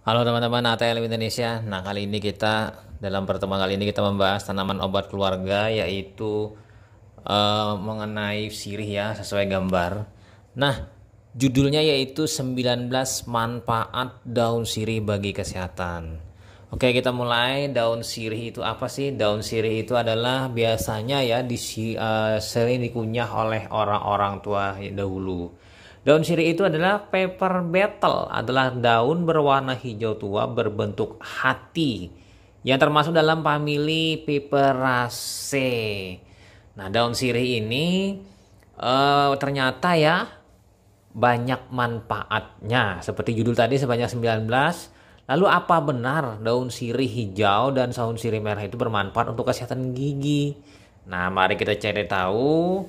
Halo teman-teman ATL Indonesia. Nah, dalam pertemuan kali ini kita membahas tanaman obat keluarga, yaitu mengenai sirih ya, sesuai gambar. Nah, judulnya yaitu 19 manfaat daun sirih bagi kesehatan. Oke, kita mulai. Daun sirih itu apa sih? Daun sirih itu adalah biasanya ya sering dikunyah oleh orang-orang tua dahulu. Daun sirih itu adalah pepper beetle, adalah daun berwarna hijau tua berbentuk hati yang termasuk dalam famili Peperaceae. Nah, daun sirih ini ternyata ya banyak manfaatnya. Seperti judul tadi sebanyak 19. Lalu apa benar daun sirih hijau dan daun sirih merah itu bermanfaat untuk kesehatan gigi? Nah, mari kita cari tahu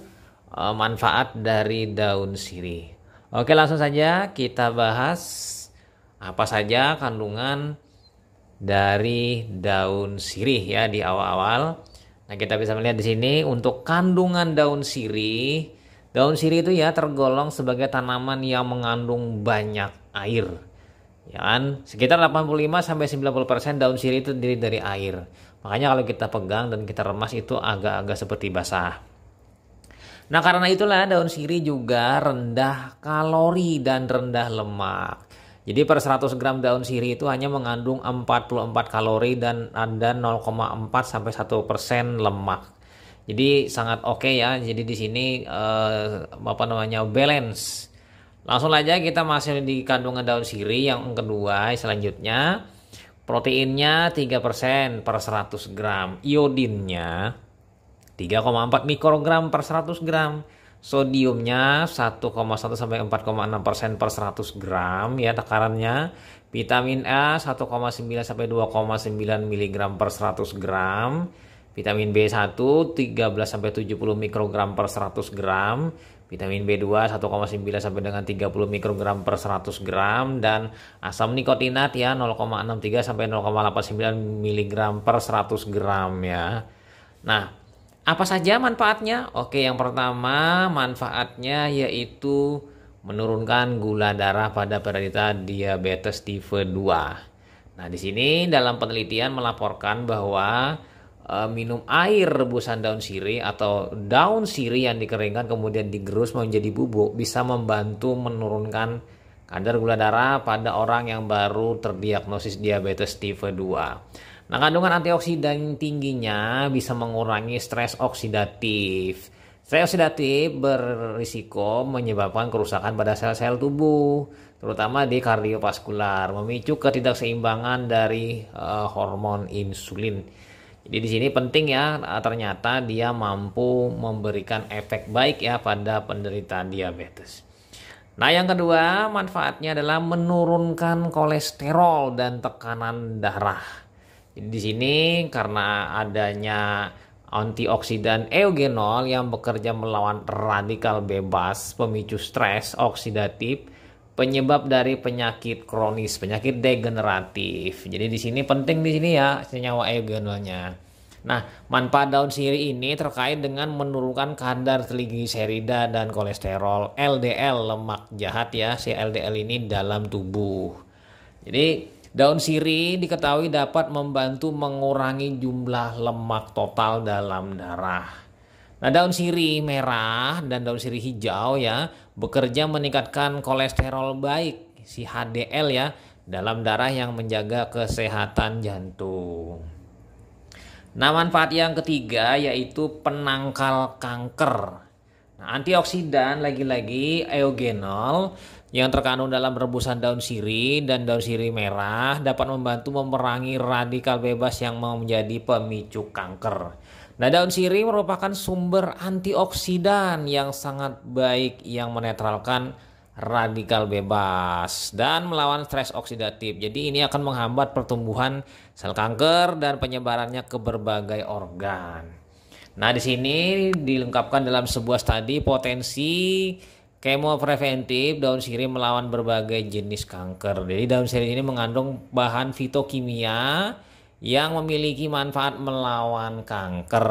manfaat dari daun sirih. Oke, langsung saja kita bahas apa saja kandungan dari daun sirih ya di awal-awal. Nah, kita bisa melihat di sini untuk kandungan daun sirih. Daun sirih itu ya tergolong sebagai tanaman yang mengandung banyak air. Ya kan? Sekitar 85 sampai 90% daun sirih itu terdiri dari air. Makanya kalau kita pegang dan kita remas itu agak-agak seperti basah. Nah, karena itulah daun sirih juga rendah kalori dan rendah lemak. Jadi per 100 gram daun sirih itu hanya mengandung 44 kalori dan ada 0,4 sampai 1% lemak. Jadi sangat oke ya. Jadi di sini balance. Langsung aja kita masuk di kandungan daun sirih yang kedua selanjutnya. Proteinnya 3% per 100 gram. Iodinnya 3,4 mikrogram per 100 gram. Sodiumnya 1,1 sampai 4,6% per 100 gram ya takarannya. Vitamin A 1,9 sampai 2,9 miligram per 100 gram. Vitamin B1 13 sampai 70 mikrogram per 100 gram. Vitamin B2 1,9 sampai dengan 30 mikrogram per 100 gram dan asam nikotinat ya 0,63 sampai 0,89 miligram per 100 gram ya. Nah, apa saja manfaatnya? Oke, yang pertama manfaatnya yaitu menurunkan gula darah pada penderita diabetes tipe 2. Nah, di sini dalam penelitian melaporkan bahwa minum air rebusan daun sirih atau daun sirih yang dikeringkan kemudian digerus menjadi bubuk bisa membantu menurunkan kadar gula darah pada orang yang baru terdiagnosis diabetes tipe 2. Nah, kandungan antioksidan tingginya bisa mengurangi stres oksidatif. Stres oksidatif berisiko menyebabkan kerusakan pada sel-sel tubuh, terutama di kardiovaskular, memicu ketidakseimbangan dari hormon insulin. Jadi di sini penting ya, ternyata dia mampu memberikan efek baik ya pada penderita diabetes. Nah, yang kedua manfaatnya adalah menurunkan kolesterol dan tekanan darah. Jadi di sini karena adanya antioksidan eugenol yang bekerja melawan radikal bebas, pemicu stres oksidatif, penyebab dari penyakit kronis, penyakit degeneratif. Jadi di sini penting di sini ya senyawa eugenolnya. Nah, manfaat daun sirih ini terkait dengan menurunkan kadar trigliserida dan kolesterol LDL lemak jahat ya, si LDL ini dalam tubuh. Jadi daun sirih diketahui dapat membantu mengurangi jumlah lemak total dalam darah. Nah, daun sirih merah dan daun sirih hijau ya bekerja meningkatkan kolesterol baik, si HDL ya, dalam darah yang menjaga kesehatan jantung. Nah, manfaat yang ketiga yaitu penangkal kanker. Nah, antioksidan lagi-lagi eugenol yang terkandung dalam rebusan daun sirih dan daun sirih merah dapat membantu memerangi radikal bebas yang menjadi pemicu kanker. Nah, daun sirih merupakan sumber antioksidan yang sangat baik yang menetralkan radikal bebas dan melawan stres oksidatif. Jadi ini akan menghambat pertumbuhan sel kanker dan penyebarannya ke berbagai organ. Nah, di sini dilengkapkan dalam sebuah studi potensi kemo preventif daun sirih melawan berbagai jenis kanker. Jadi daun sirih ini mengandung bahan fitokimia yang memiliki manfaat melawan kanker.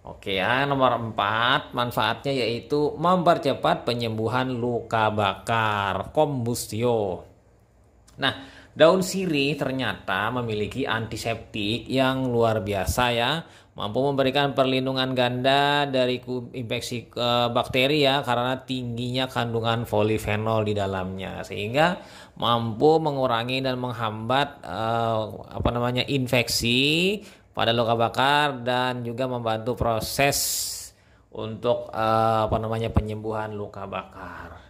Oke ya, nomor 4 manfaatnya yaitu mempercepat penyembuhan luka bakar, kombustio. Nah, Daun sirih ternyata memiliki antiseptik yang luar biasa ya, mampu memberikan perlindungan ganda dari infeksi bakteri ya, karena tingginya kandungan polifenol di dalamnya, sehingga mampu mengurangi dan menghambat infeksi pada luka bakar dan juga membantu proses untuk penyembuhan luka bakar.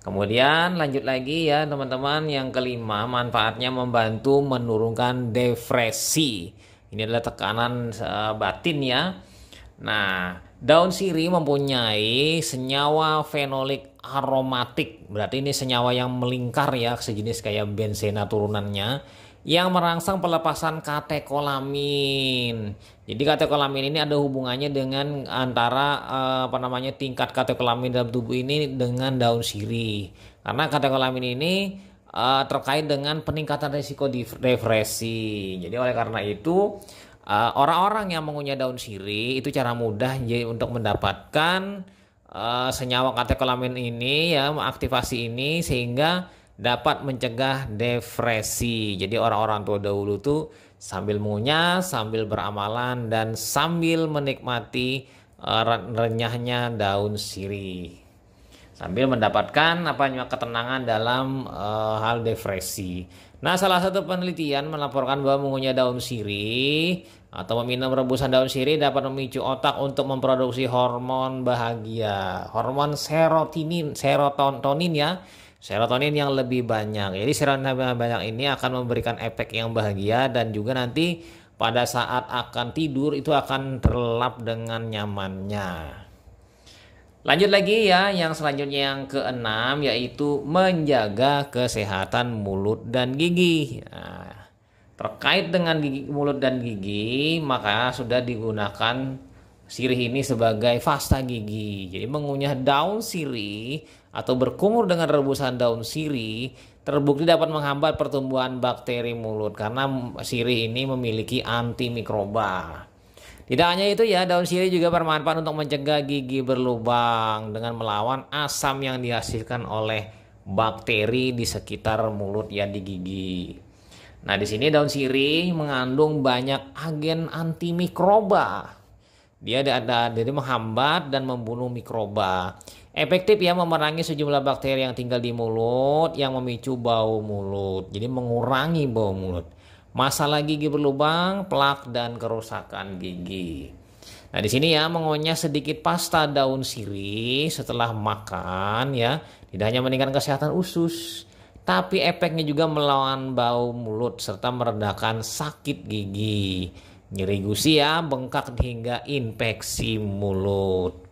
Kemudian lanjut lagi ya teman-teman, yang kelima manfaatnya membantu menurunkan depresi. Ini adalah tekanan batin ya. Nah, daun sirih mempunyai senyawa fenolik aromatik. Berarti ini senyawa yang melingkar ya, sejenis kayak benzena turunannya, yang merangsang pelepasan katekolamin. Jadi katekolamin ini ada hubungannya dengan antara tingkat katekolamin dalam tubuh ini dengan daun sirih. Karena katekolamin ini terkait dengan peningkatan risiko depresi. Jadi oleh karena itu orang-orang yang mengunyah daun sirih itu cara mudah untuk mendapatkan senyawa katekolamin ini ya, aktivasi ini, sehingga dapat mencegah depresi. Jadi orang-orang tua dahulu tuh sambil mengunyah, sambil beramalan, dan sambil menikmati renyahnya daun sirih, sambil mendapatkan ketenangan dalam hal depresi. Nah, salah satu penelitian melaporkan bahwa mengunyah daun sirih atau meminum rebusan daun sirih dapat memicu otak untuk memproduksi hormon bahagia, hormon serotonin ya. Serotonin yang lebih banyak. Jadi serotonin yang banyak ini akan memberikan efek yang bahagia, dan juga nanti pada saat akan tidur itu akan terlelap dengan nyamannya. Lanjut lagi ya, yang selanjutnya yang keenam yaitu menjaga kesehatan mulut dan gigi. Nah, terkait dengan gigi, mulut dan gigi, maka sudah digunakan sirih ini sebagai pasta gigi. Jadi mengunyah daun sirih atau berkumur dengan rebusan daun sirih terbukti dapat menghambat pertumbuhan bakteri mulut, karena sirih ini memiliki antimikroba. Tidak hanya itu ya, daun sirih juga bermanfaat untuk mencegah gigi berlubang dengan melawan asam yang dihasilkan oleh bakteri di sekitar mulut ya, di gigi. Nah, di sini daun sirih mengandung banyak agen antimikroba. Dia ada jadi menghambat dan membunuh mikroba. Efektif ya memerangi sejumlah bakteri yang tinggal di mulut yang memicu bau mulut. Jadi mengurangi bau mulut, masalah gigi berlubang, plak, dan kerusakan gigi. Nah, di sini ya, mengunyah sedikit pasta daun sirih setelah makan ya, tidak hanya meningkatkan kesehatan usus, tapi efeknya juga melawan bau mulut serta meredakan sakit gigi, nyeri gusi ya, bengkak hingga infeksi mulut.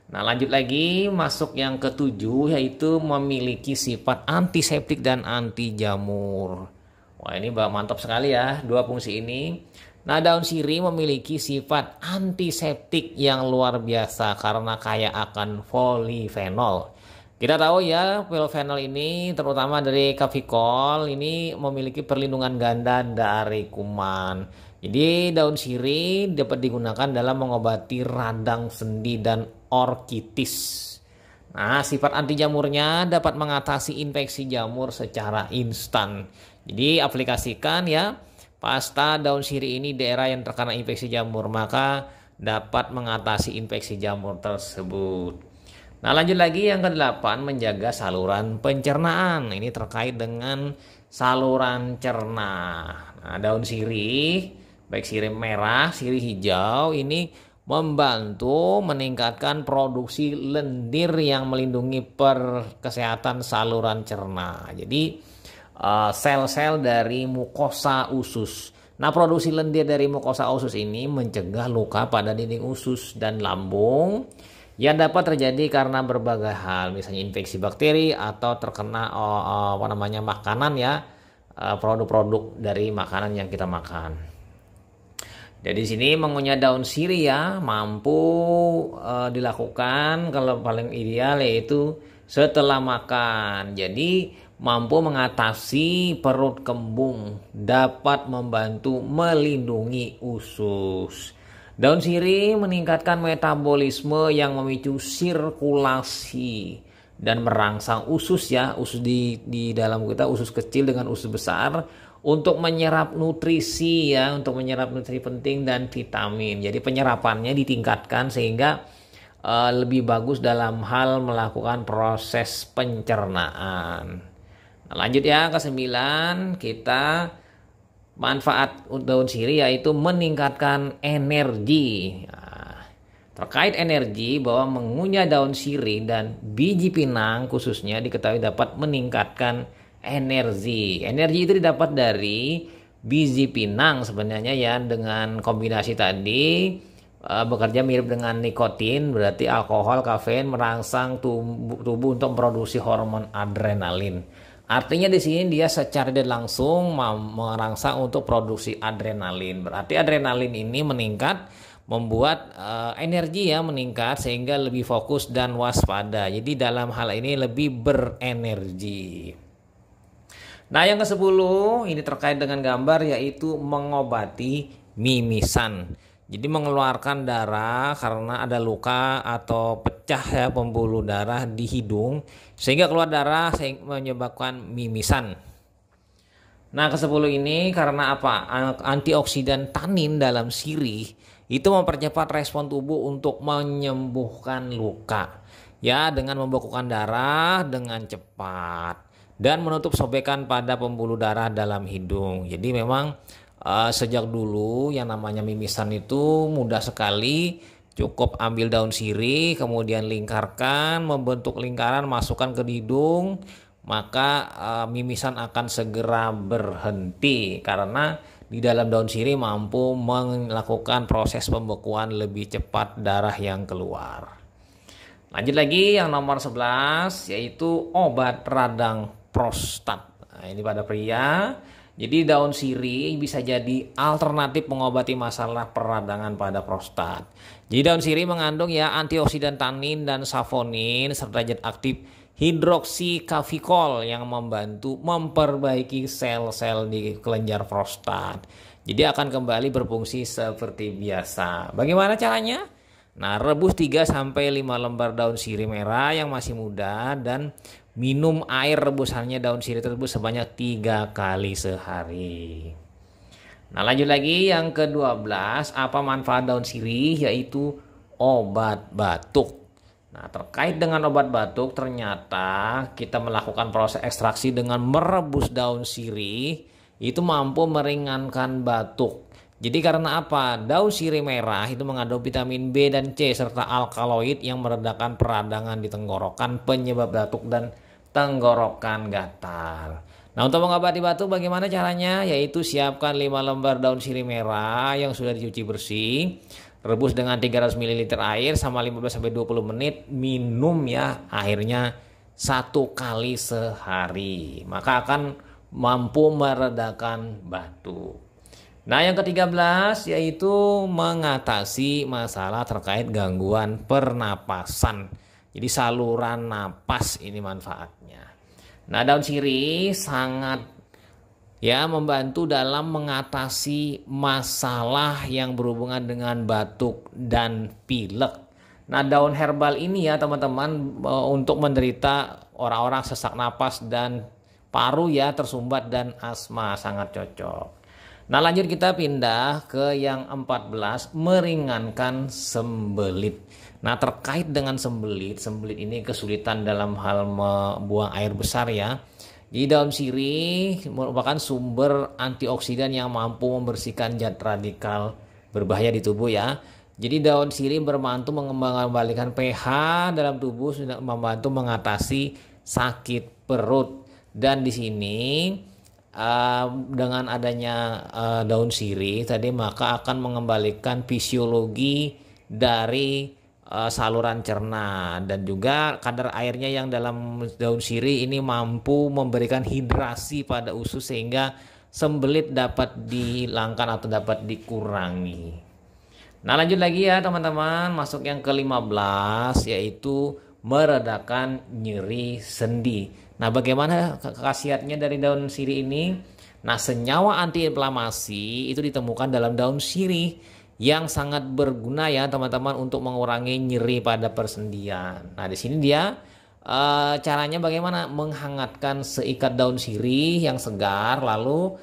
Nah, lanjut lagi, masuk yang ketujuh yaitu memiliki sifat antiseptik dan anti jamur. Wah, ini mantap sekali ya dua fungsi ini. Nah, daun sirih memiliki sifat antiseptik yang luar biasa karena kaya akan polifenol. Kita tahu ya, polifenol ini terutama dari kafikol ini memiliki perlindungan ganda dari kuman. Jadi daun sirih dapat digunakan dalam mengobati radang sendi dan orkitis. Nah, sifat anti jamurnya dapat mengatasi infeksi jamur secara instan. Jadi aplikasikan ya pasta daun sirih ini daerah yang terkena infeksi jamur, maka dapat mengatasi infeksi jamur tersebut. Nah, lanjut lagi yang ke-8, menjaga saluran pencernaan. Ini terkait dengan saluran cerna. Nah, daun sirih, baik sirih merah, sirih hijau, ini membantu meningkatkan produksi lendir yang melindungi kesehatan saluran cerna. Jadi sel-sel dari mukosa usus. Nah, produksi lendir dari mukosa usus ini mencegah luka pada dinding usus dan lambung yang dapat terjadi karena berbagai hal, misalnya infeksi bakteri atau terkena makanan ya, produk-produk dari makanan yang kita makan. Jadi di sini mengunyah daun sirih ya mampu dilakukan kalau paling ideal yaitu setelah makan. Jadi mampu mengatasi perut kembung, dapat membantu melindungi usus. Daun sirih meningkatkan metabolisme yang memicu sirkulasi. dan merangsang usus ya, usus di dalam kita, usus kecil dengan usus besar untuk menyerap nutrisi ya, untuk menyerap nutrisi penting dan vitamin. Jadi penyerapannya ditingkatkan sehingga lebih bagus dalam hal melakukan proses pencernaan. Nah, lanjut ya ke 9, kita manfaat daun sirih yaitu meningkatkan energi. Nah, terkait energi, bahwa mengunyah daun sirih dan biji pinang khususnya diketahui dapat meningkatkan energi. Energi itu didapat dari biji pinang sebenarnya ya, dengan kombinasi tadi bekerja mirip dengan nikotin, berarti alkohol, kafein merangsang tubuh untuk memproduksi hormon adrenalin. Artinya di sini dia secara tidak langsung merangsang untuk produksi adrenalin. Berarti adrenalin ini meningkat, membuat energi ya meningkat sehingga lebih fokus dan waspada. Jadi dalam hal ini lebih berenergi. Nah, yang ke-10 ini terkait dengan gambar, yaitu mengobati mimisan. Jadi mengeluarkan darah karena ada luka atau pecah ya pembuluh darah di hidung sehingga keluar darah menyebabkan mimisan. Nah, ke-10 ini karena apa? Antioksidan tanin dalam sirih itu mempercepat respon tubuh untuk menyembuhkan luka ya, dengan membekukan darah dengan cepat dan menutup sobekan pada pembuluh darah dalam hidung. Jadi memang sejak dulu yang namanya mimisan itu mudah sekali. Cukup ambil daun sirih, kemudian lingkarkan, membentuk lingkaran, masukkan ke hidung, maka mimisan akan segera berhenti karena di dalam daun sirih mampu melakukan proses pembekuan lebih cepat darah yang keluar. Lanjut lagi yang nomor 11, yaitu obat radang prostat. Nah, ini pada pria. Jadi daun sirih bisa jadi alternatif mengobati masalah peradangan pada prostat. Jadi daun sirih mengandung ya antioksidan tanin dan savonin serta zat aktif hidroksikafikol yang membantu memperbaiki sel-sel di kelenjar prostat. Jadi akan kembali berfungsi seperti biasa. Bagaimana caranya? Nah, rebus 3-5 lembar daun sirih merah yang masih muda dan minum air rebusannya daun sirih tersebut sebanyak 3 kali sehari. Nah, lanjut lagi yang ke-12, apa manfaat daun sirih, yaitu obat batuk. Nah, terkait dengan obat batuk, ternyata kita melakukan proses ekstraksi dengan merebus daun sirih itu mampu meringankan batuk. Jadi karena apa? Daun sirih merah itu mengandung vitamin B dan C serta alkaloid yang meredakan peradangan di tenggorokan, penyebab batuk dan tenggorokan gatal. Nah, untuk mengobati batuk bagaimana caranya? Yaitu siapkan 5 lembar daun sirih merah yang sudah dicuci bersih, rebus dengan 300 ml air sama 15-20 menit, minum ya airnya 1 kali sehari. Maka akan mampu meredakan batuk. Nah, yang ke-13 yaitu mengatasi masalah terkait gangguan pernapasan. Jadi saluran napas ini manfaatnya. Nah, daun sirih sangat ya membantu dalam mengatasi masalah yang berhubungan dengan batuk dan pilek. Nah, daun herbal ini ya teman-teman untuk menderita orang-orang sesak napas dan paru ya tersumbat dan asma sangat cocok. Nah, lanjut kita pindah ke yang 14, meringankan sembelit. Nah, terkait dengan sembelit ini kesulitan dalam hal membuang air besar ya. Jadi daun sirih merupakan sumber antioksidan yang mampu membersihkan zat radikal berbahaya di tubuh ya. Jadi daun sirih bermantu mengembalikan pH dalam tubuh, membantu mengatasi sakit perut. Dan di sini dengan adanya daun sirih tadi maka akan mengembalikan fisiologi dari saluran cerna dan juga kadar airnya yang dalam daun sirih ini mampu memberikan hidrasi pada usus sehingga sembelit dapat dihilangkan atau dapat dikurangi. Nah, lanjut lagi ya teman-teman, masuk yang ke-15 yaitu meredakan nyeri sendi. Nah, bagaimana khasiatnya dari daun sirih ini? Nah, senyawa antiinflamasi itu ditemukan dalam daun sirih yang sangat berguna ya teman-teman untuk mengurangi nyeri pada persendian. Nah, di sini dia Caranya bagaimana? Menghangatkan seikat daun sirih yang segar, lalu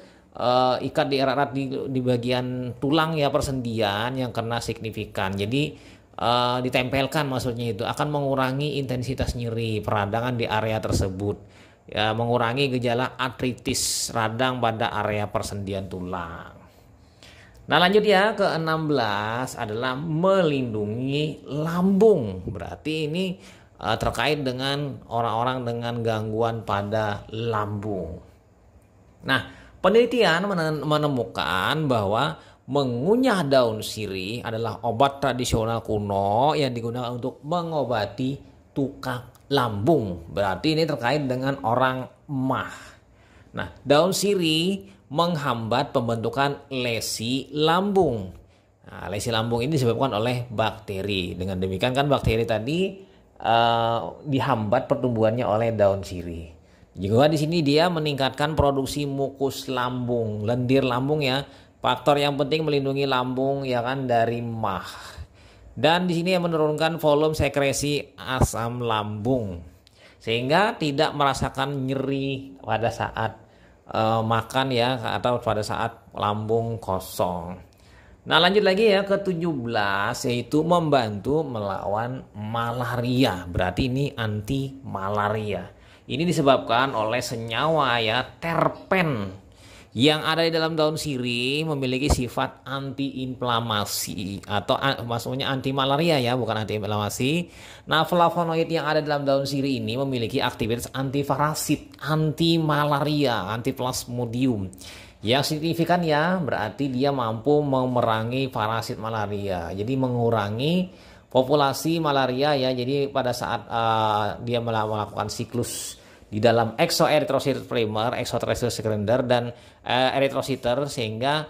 ikat di erat-erat di bagian tulang ya, persendian yang kena signifikan. Jadi ditempelkan, maksudnya itu akan mengurangi intensitas nyeri peradangan di area tersebut. Ya, mengurangi gejala artritis radang pada area persendian tulang. Nah, lanjut ya, ke-16 adalah melindungi lambung. Berarti ini terkait dengan orang-orang dengan gangguan pada lambung. Nah, penelitian menemukan bahwa mengunyah daun sirih adalah obat tradisional kuno yang digunakan untuk mengobati tukak lambung. Berarti ini terkait dengan orang emah. Nah, daun sirih menghambat pembentukan lesi lambung. Nah, lesi lambung ini disebabkan oleh bakteri. Dengan demikian kan bakteri tadi dihambat pertumbuhannya oleh daun sirih. Juga di sini dia meningkatkan produksi mukus lambung, lendir lambung ya. Faktor yang penting melindungi lambung ya kan dari mah. Dan di sini yang menurunkan volume sekresi asam lambung sehingga tidak merasakan nyeri pada saat makan ya, atau pada saat lambung kosong. Nah, lanjut lagi ya, ke-17 yaitu membantu melawan malaria. Berarti ini anti malaria. Ini disebabkan oleh senyawa ya, terpen yang ada di dalam daun sirih memiliki sifat antiinflamasi atau maksudnya anti malaria ya, bukan antiinflamasi. Nah, flavonoid yang ada dalam daun sirih ini memiliki aktivitas antiparasit, anti malaria, antiplasmodium. Yang signifikan ya, berarti dia mampu memerangi parasit malaria. Jadi mengurangi populasi malaria ya. Jadi pada saat dia melakukan siklus di dalam exoerythrocyte primer, exoerythrocyte secondary dan erythrocyte, sehingga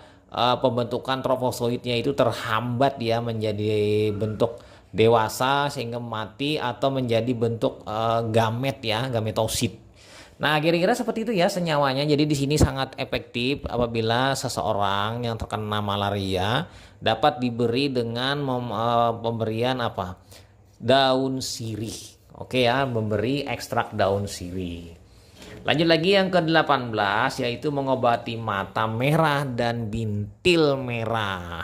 pembentukan trofozoitnya itu terhambat ya menjadi bentuk dewasa sehingga mati atau menjadi bentuk gamet ya, gametosit. Nah, kira-kira seperti itu ya senyawanya. Jadi di sini sangat efektif apabila seseorang yang terkena malaria dapat diberi dengan pemberian apa? Daun sirih. Oke ya, memberi ekstrak daun sirih. Lanjut lagi yang ke-18 yaitu mengobati mata merah dan bintil merah.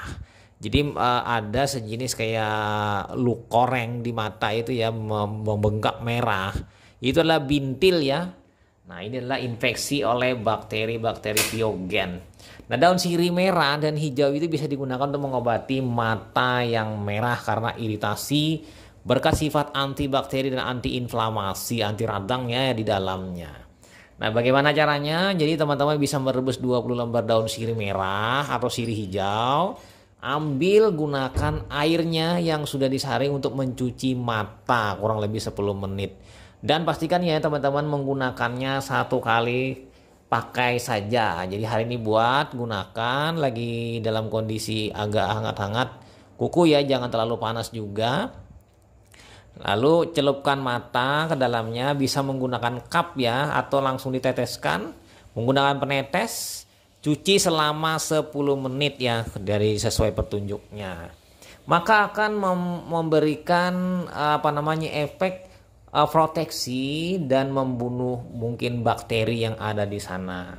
Jadi ada sejenis kayak lukoreng di mata itu ya, membengkak merah. Itu adalah bintil ya. Nah, ini adalah infeksi oleh bakteri-bakteri piogen. Nah, daun sirih merah dan hijau itu bisa digunakan untuk mengobati mata yang merah karena iritasi berkat sifat antibakteri dan antiinflamasi, anti radangnya di dalamnya. Nah, bagaimana caranya? Jadi teman-teman bisa merebus 20 lembar daun sirih merah atau sirih hijau. Ambil, gunakan airnya yang sudah disaring untuk mencuci mata kurang lebih 10 menit. Dan pastikan ya teman-teman menggunakannya 1 kali pakai saja. Jadi hari ini buat, gunakan lagi dalam kondisi agak hangat-hangat kuku ya, jangan terlalu panas juga. Lalu celupkan mata ke dalamnya, bisa menggunakan cup ya atau langsung diteteskan menggunakan penetes. Cuci selama 10 menit ya dari sesuai petunjuknya. Maka akan memberikan efek proteksi dan membunuh mungkin bakteri yang ada di sana.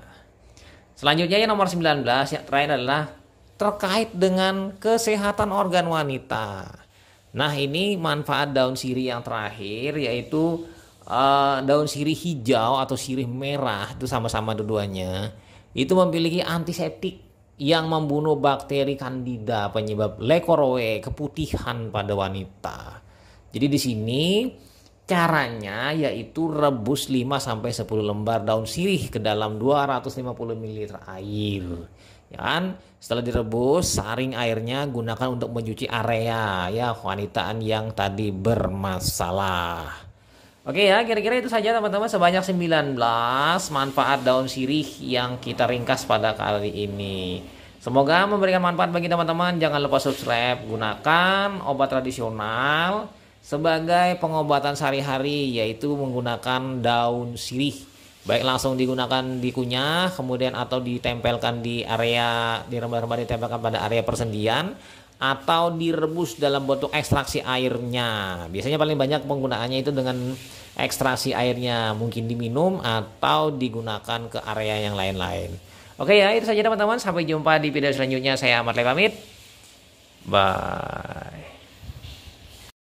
Selanjutnya yang nomor 19 yang terakhir adalah terkait dengan kesehatan organ wanita. Nah, ini manfaat daun sirih yang terakhir yaitu daun sirih hijau atau sirih merah, itu sama-sama dua-duanya. Itu memiliki antiseptik yang membunuh bakteri Candida penyebab lekoroe, keputihan pada wanita. Jadi di sini caranya yaitu rebus 5-10 lembar daun sirih ke dalam 250 ml air. Ya kan? Setelah direbus, saring airnya, gunakan untuk mencuci area ya wanitaan yang tadi bermasalah. Oke ya, kira-kira itu saja teman-teman, sebanyak 19 manfaat daun sirih yang kita ringkas pada kali ini. Semoga memberikan manfaat bagi teman-teman. Jangan lupa subscribe, gunakan obat tradisional sebagai pengobatan sehari-hari yaitu menggunakan daun sirih. Baik langsung digunakan dikunyah kemudian atau ditempelkan di area di rembar-rembar, ditempelkan pada area persendian atau direbus dalam bentuk ekstraksi airnya. Biasanya paling banyak penggunaannya itu dengan ekstraksi airnya, mungkin diminum atau digunakan ke area yang lain-lain. Oke ya, itu saja teman-teman. Sampai jumpa di video selanjutnya. Saya Ahmad Le pamit. Bye.